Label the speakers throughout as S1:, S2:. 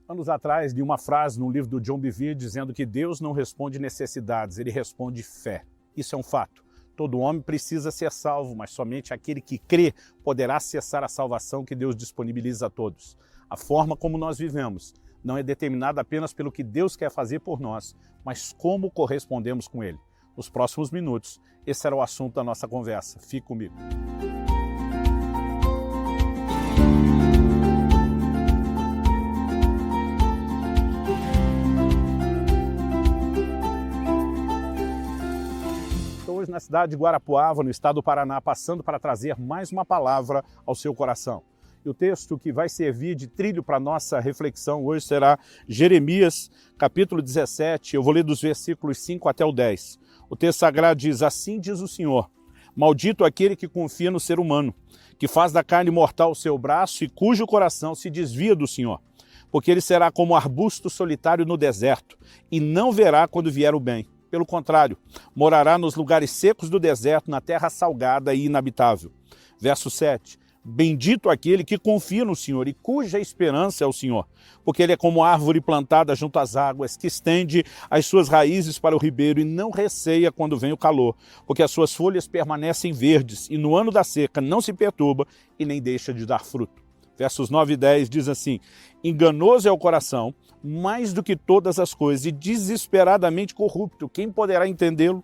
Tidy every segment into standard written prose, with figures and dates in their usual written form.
S1: Anos atrás, li uma frase no livro do John Bevere dizendo que Deus não responde necessidades, ele responde fé. Isso é um fato. Todo homem precisa ser salvo, mas somente aquele que crê poderá acessar a salvação que Deus disponibiliza a todos. A forma como nós vivemos não é determinada apenas pelo que Deus quer fazer por nós, mas como correspondemos com Ele. Nos próximos minutos, esse será o assunto da nossa conversa. Fique comigo. Hoje na cidade de Guarapuava, no estado do Paraná, passando para trazer mais uma palavra ao seu coração. E o texto que vai servir de trilho para a nossa reflexão hoje será Jeremias, capítulo 17, eu vou ler dos versículos 5 até o 10. O texto sagrado diz: assim diz o Senhor, maldito aquele que confia no ser humano, que faz da carne mortal o seu braço e cujo coração se desvia do Senhor. Porque ele será como arbusto solitário no deserto, e não verá quando vier o bem. Pelo contrário, morará nos lugares secos do deserto, na terra salgada e inabitável. Verso 7. Bendito aquele que confia no Senhor e cuja esperança é o Senhor, porque ele é como árvore plantada junto às águas, que estende as suas raízes para o ribeiro e não receia quando vem o calor, porque as suas folhas permanecem verdes e no ano da seca não se perturba e nem deixa de dar fruto. Versos 9 e 10 diz assim: enganoso é o coração, mais do que todas as coisas, e desesperadamente corrupto. Quem poderá entendê-lo?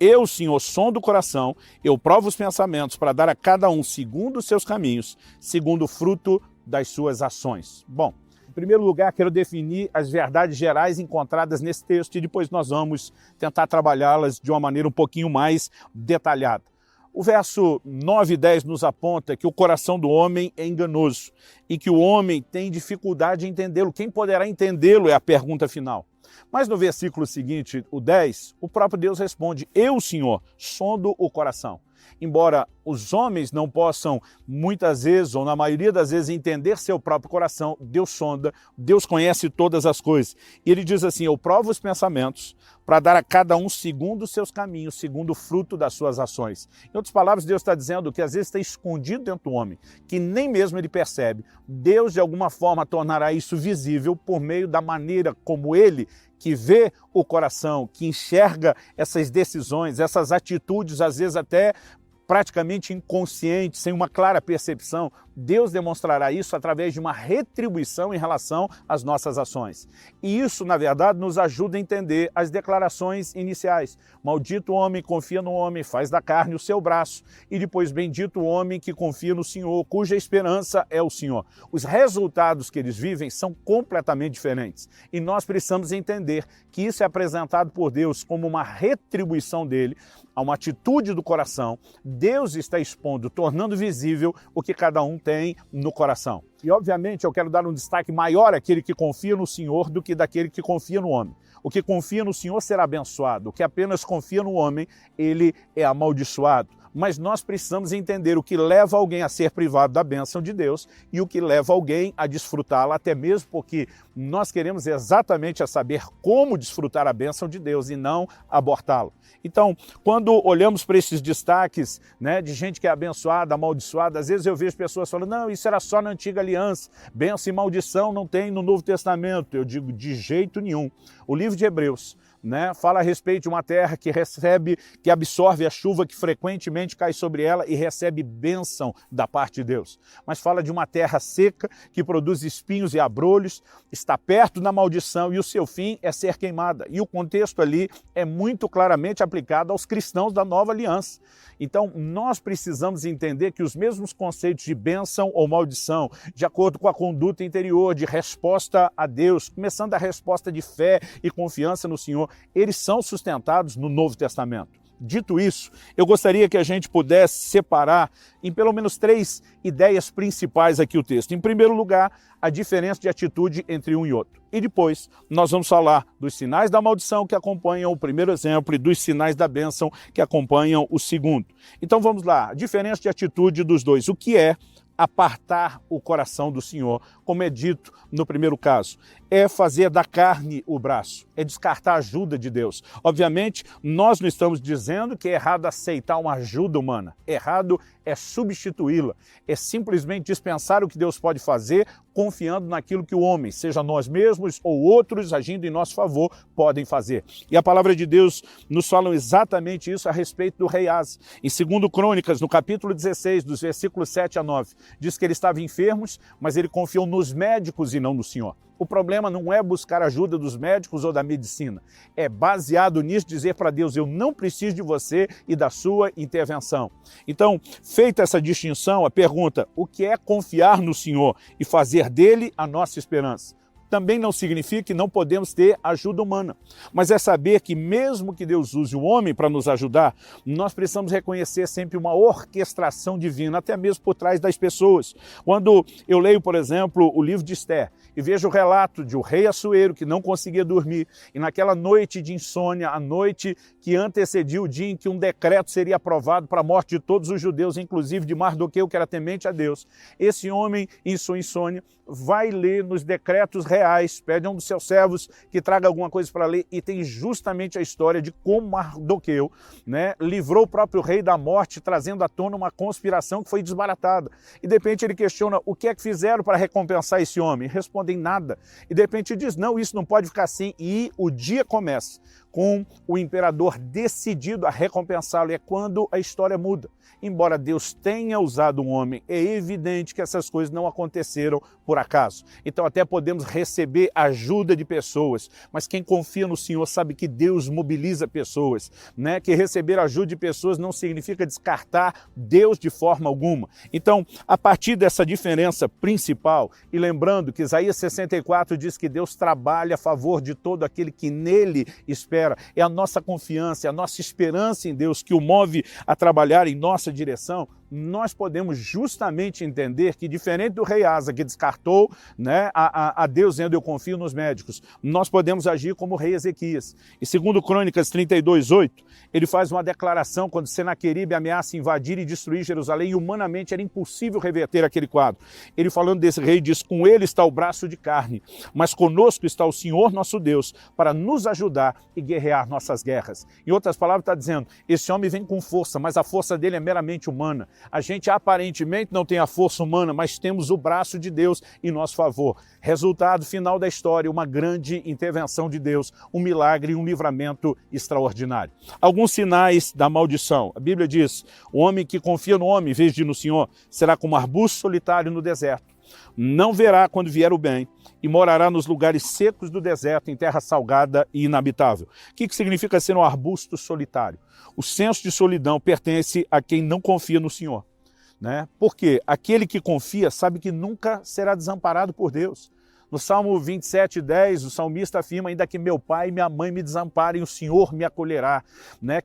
S1: Eu, Senhor, sondo o coração, eu provo os pensamentos para dar a cada um segundo os seus caminhos, segundo o fruto das suas ações. Bom, em primeiro lugar, quero definir as verdades gerais encontradas nesse texto e depois nós vamos tentar trabalhá-las de uma maneira um pouquinho mais detalhada. O verso 9 e 10 nos aponta que o coração do homem é enganoso e que o homem tem dificuldade em entendê-lo. Quem poderá entendê-lo é a pergunta final. Mas no versículo seguinte, o 10, o próprio Deus responde: eu, Senhor, sondo o coração. Embora os homens não possam muitas vezes, ou na maioria das vezes, entender seu próprio coração, Deus sonda, Deus conhece todas as coisas. E ele diz assim: eu provo os pensamentos para dar a cada um segundo os seus caminhos, segundo o fruto das suas ações. Em outras palavras, Deus está dizendo que às vezes está escondido dentro do homem, que nem mesmo ele percebe. Deus, de alguma forma, tornará isso visível por meio da maneira como ele, que vê o coração, que enxerga essas decisões, essas atitudes, às vezes até praticamente inconscientes, sem uma clara percepção, Deus demonstrará isso através de uma retribuição em relação às nossas ações. E isso, na verdade, nos ajuda a entender as declarações iniciais. Maldito o homem que confia no homem, faz da carne o seu braço. E depois, bendito o homem que confia no Senhor, cuja esperança é o Senhor. Os resultados que eles vivem são completamente diferentes. E nós precisamos entender que isso é apresentado por Deus como uma retribuição dele, a uma atitude do coração. Deus está expondo, tornando visível o que cada um tem no coração. E, obviamente, eu quero dar um destaque maior àquele que confia no Senhor do que daquele que confia no homem. O que confia no Senhor será abençoado. O que apenas confia no homem, ele é amaldiçoado. Mas nós precisamos entender o que leva alguém a ser privado da bênção de Deus e o que leva alguém a desfrutá-la, até mesmo porque nós queremos exatamente a saber como desfrutar a bênção de Deus e não abortá-la. Então, quando olhamos para esses destaques, de gente que é abençoada, amaldiçoada, às vezes eu vejo pessoas falando: não, isso era só na antiga aliança, bênção e maldição não tem no Novo Testamento. Eu digo, de jeito nenhum. O livro de Hebreus fala a respeito de uma terra que absorve a chuva que frequentemente cai sobre ela e recebe bênção da parte de Deus. Mas fala de uma terra seca que produz espinhos e abrolhos, está perto da maldição e o seu fim é ser queimada. E o contexto ali é muito claramente aplicado aos cristãos da nova aliança. Então, nós precisamos entender que os mesmos conceitos de bênção ou maldição, de acordo com a conduta interior, de resposta a Deus, começando a resposta de fé e confiança no Senhor, eles são sustentados no Novo Testamento. Dito isso, eu gostaria que a gente pudesse separar em pelo menos 3 ideias principais aqui o texto. Em primeiro lugar, a diferença de atitude entre um e outro. E depois, nós vamos falar dos sinais da maldição que acompanham o primeiro exemplo e dos sinais da bênção que acompanham o segundo. Então vamos lá, a diferença de atitude dos dois. O que é apartar o coração do Senhor, como é dito no primeiro caso. É fazer da carne o braço, é descartar a ajuda de Deus. Obviamente, nós não estamos dizendo que é errado aceitar uma ajuda humana. Errado é substituí-la, é simplesmente dispensar o que Deus pode fazer, confiando naquilo que o homem, seja nós mesmos ou outros agindo em nosso favor, podem fazer. E a palavra de Deus nos fala exatamente isso a respeito do rei Asa. Em 2 Crônicas, no capítulo 16, dos versículos 7 a 9, diz que ele estava enfermo, mas ele confiou nos médicos e não no Senhor. O problema não é buscar ajuda dos médicos ou da medicina. É baseado nisso dizer para Deus, eu não preciso de você e da sua intervenção. Então, feita essa distinção, a pergunta, o que é confiar no Senhor e fazer dele a nossa esperança? Também não significa que não podemos ter ajuda humana, mas é saber que mesmo que Deus use o homem para nos ajudar, nós precisamos reconhecer sempre uma orquestração divina, até mesmo por trás das pessoas. Quando eu leio, por exemplo, o livro de Esther e vejo o relato de um rei Assuero que não conseguia dormir e naquela noite de insônia, a noite que antecedia o dia em que um decreto seria aprovado para a morte de todos os judeus, inclusive de Mardoqueu, que era temente a Deus, esse homem, em sua insônia, vai ler nos decretos reais, pede a um dos seus servos que traga alguma coisa para ler, e tem justamente a história de como Mardoqueu, livrou o próprio rei da morte, trazendo à tona uma conspiração que foi desbaratada. E de repente ele questiona o que é que fizeram para recompensar esse homem. Respondem nada. E de repente diz, não, isso não pode ficar assim. E o dia começa com o imperador decidido a recompensá-lo. E é quando a história muda. Embora Deus tenha usado um homem, é evidente que essas coisas não aconteceram por acaso. Então até podemos receber ajuda de pessoas, mas quem confia no Senhor sabe que Deus mobiliza pessoas, que receber ajuda de pessoas não significa descartar Deus de forma alguma. Então, a partir dessa diferença principal, e lembrando que Isaías 64 diz que Deus trabalha a favor de todo aquele que nele espera, é a nossa confiança, é a nossa esperança em Deus que o move a trabalhar em nossa direção, nós podemos justamente entender que, diferente do rei Asa, que descartou a Deus dizendo eu confio nos médicos, nós podemos agir como o rei Ezequias. Em 2 Crônicas 32:8, ele faz uma declaração quando Senaqueribe ameaça invadir e destruir Jerusalém, e humanamente era impossível reverter aquele quadro. Ele falando desse rei diz, com ele está o braço de carne, mas conosco está o Senhor nosso Deus, para nos ajudar e guerrear nossas guerras. Em outras palavras, está dizendo, esse homem vem com força, mas a força dele é meramente humana. A gente aparentemente não tem a força humana, mas temos o braço de Deus em nosso favor. Resultado final da história, uma grande intervenção de Deus, um milagre e um livramento extraordinário. Alguns sinais da maldição. A Bíblia diz, o homem que confia no homem em vez de no Senhor, será como arbusto solitário no deserto. Não verá quando vier o bem e morará nos lugares secos do deserto, em terra salgada e inabitável. O que significa ser um arbusto solitário? O senso de solidão pertence a quem não confia no Senhor. Porque aquele que confia sabe que nunca será desamparado por Deus. No Salmo 27:10, o salmista afirma, ainda que meu pai e minha mãe me desamparem, o Senhor me acolherá.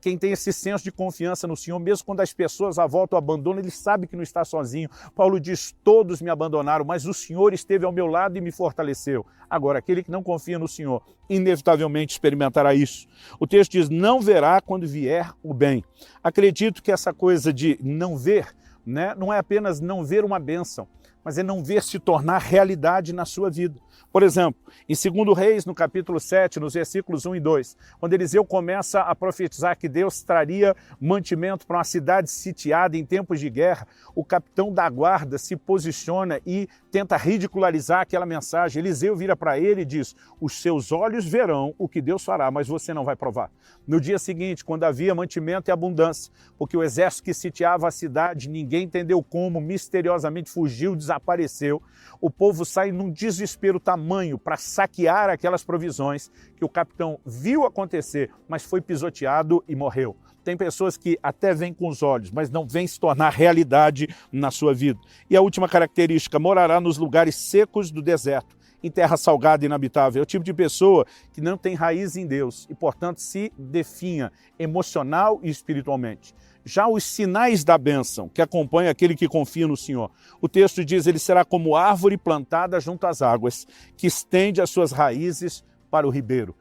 S1: Quem tem esse senso de confiança no Senhor, mesmo quando as pessoas à volta o abandonam, ele sabe que não está sozinho. Paulo diz, todos me abandonaram, mas o Senhor esteve ao meu lado e me fortaleceu. Agora, aquele que não confia no Senhor, inevitavelmente experimentará isso. O texto diz, não verá quando vier o bem. Acredito que essa coisa de não ver, não é apenas não ver uma bênção, mas é não ver se tornar realidade na sua vida. Por exemplo, em 2 Reis, no capítulo 7, nos versículos 1 e 2, quando Eliseu começa a profetizar que Deus traria mantimento para uma cidade sitiada em tempos de guerra, o capitão da guarda se posiciona e tenta ridicularizar aquela mensagem. Eliseu vira para ele e diz, os seus olhos verão o que Deus fará, mas você não vai provar. No dia seguinte, quando havia mantimento e abundância, porque o exército que sitiava a cidade, ninguém entendeu como, misteriosamente fugiu, desapareceu, o povo sai num desespero tamanho para saquear aquelas provisões que o capitão viu acontecer, mas foi pisoteado e morreu. Tem pessoas que até veem com os olhos, mas não veem se tornar realidade na sua vida. E a última característica, morará nos lugares secos do deserto, em terra salgada e inabitável. É o tipo de pessoa que não tem raiz em Deus e, portanto, se definha emocional e espiritualmente. Já os sinais da bênção que acompanham aquele que confia no Senhor. O texto diz, ele será como árvore plantada junto às águas, que estende as suas raízes para o ribeiro.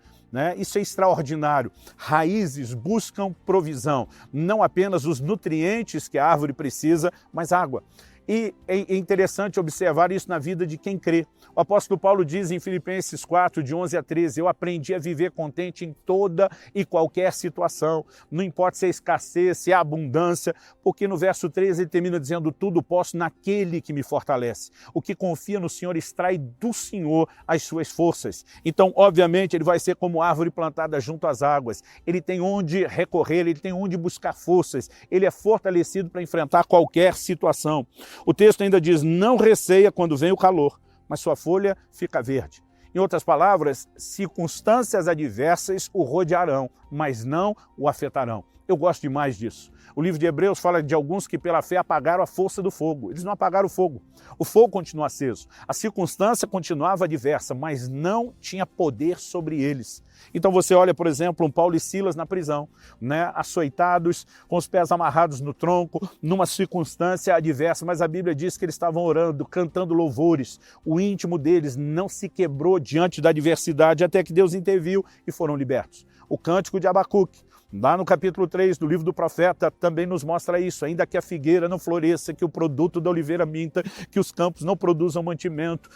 S1: Isso é extraordinário. Raízes buscam provisão, não apenas os nutrientes que a árvore precisa, mas água. E é interessante observar isso na vida de quem crê. O apóstolo Paulo diz em Filipenses 4, de 11 a 13, eu aprendi a viver contente em toda e qualquer situação, não importa se é escassez, se é abundância, porque no verso 13 ele termina dizendo, tudo posso naquele que me fortalece. O que confia no Senhor extrai do Senhor as suas forças. Então, obviamente, ele vai ser como árvore plantada junto às águas. Ele tem onde recorrer, ele tem onde buscar forças, ele é fortalecido para enfrentar qualquer situação. O texto ainda diz, não receia quando vem o calor, mas sua folha fica verde. Em outras palavras, circunstâncias adversas o rodearão, mas não o afetarão. Eu gosto demais disso. O livro de Hebreus fala de alguns que pela fé apagaram a força do fogo. Eles não apagaram o fogo. O fogo continua aceso. A circunstância continuava adversa, mas não tinha poder sobre eles. Então você olha, por exemplo, um Paulo e Silas na prisão, açoitados, com os pés amarrados no tronco, numa circunstância adversa, mas a Bíblia diz que eles estavam orando, cantando louvores. O íntimo deles não se quebrou diante da adversidade, até que Deus interviu e foram libertos. O cântico de Abacuque, lá no capítulo 3 do livro do profeta, também nos mostra isso, ainda que a figueira não floresça, que o produto da oliveira minta, que os campos não produzam mantimento,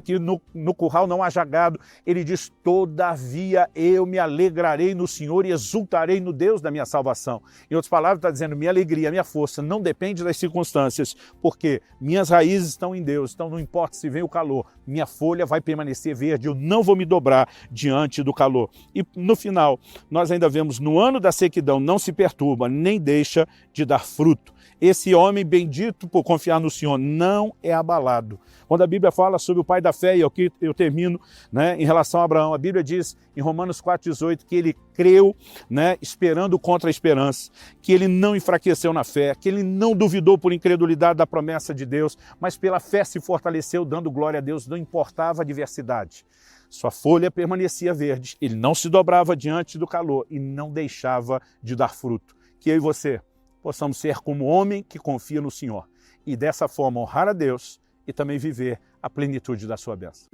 S1: que no curral não haja gado, ele diz, todavia eu me alegrarei no Senhor e exultarei no Deus da minha salvação. Em outras palavras, está dizendo, minha alegria, minha força não depende das circunstâncias, porque minhas raízes estão em Deus, então não importa se vem o calor, minha folha vai permanecer verde, eu não vou me dobrar diante do calor. E no final, nós ainda vemos, no ano da sequidão não se perturba, nem deixa de dar fruto. Esse homem bendito por confiar no Senhor não é abalado. Quando a Bíblia fala sobre o pai da fé, e aqui eu termino em relação a Abraão, a Bíblia diz em Romanos 4,18 que ele creu, esperando contra a esperança, que ele não enfraqueceu na fé, que ele não duvidou por incredulidade da promessa de Deus, mas pela fé se fortaleceu, dando glória a Deus, não importava a adversidade. Sua folha permanecia verde, ele não se dobrava diante do calor e não deixava de dar fruto. Que eu e você possamos ser como homem que confia no Senhor e dessa forma honrar a Deus e também viver a plenitude da sua bênção.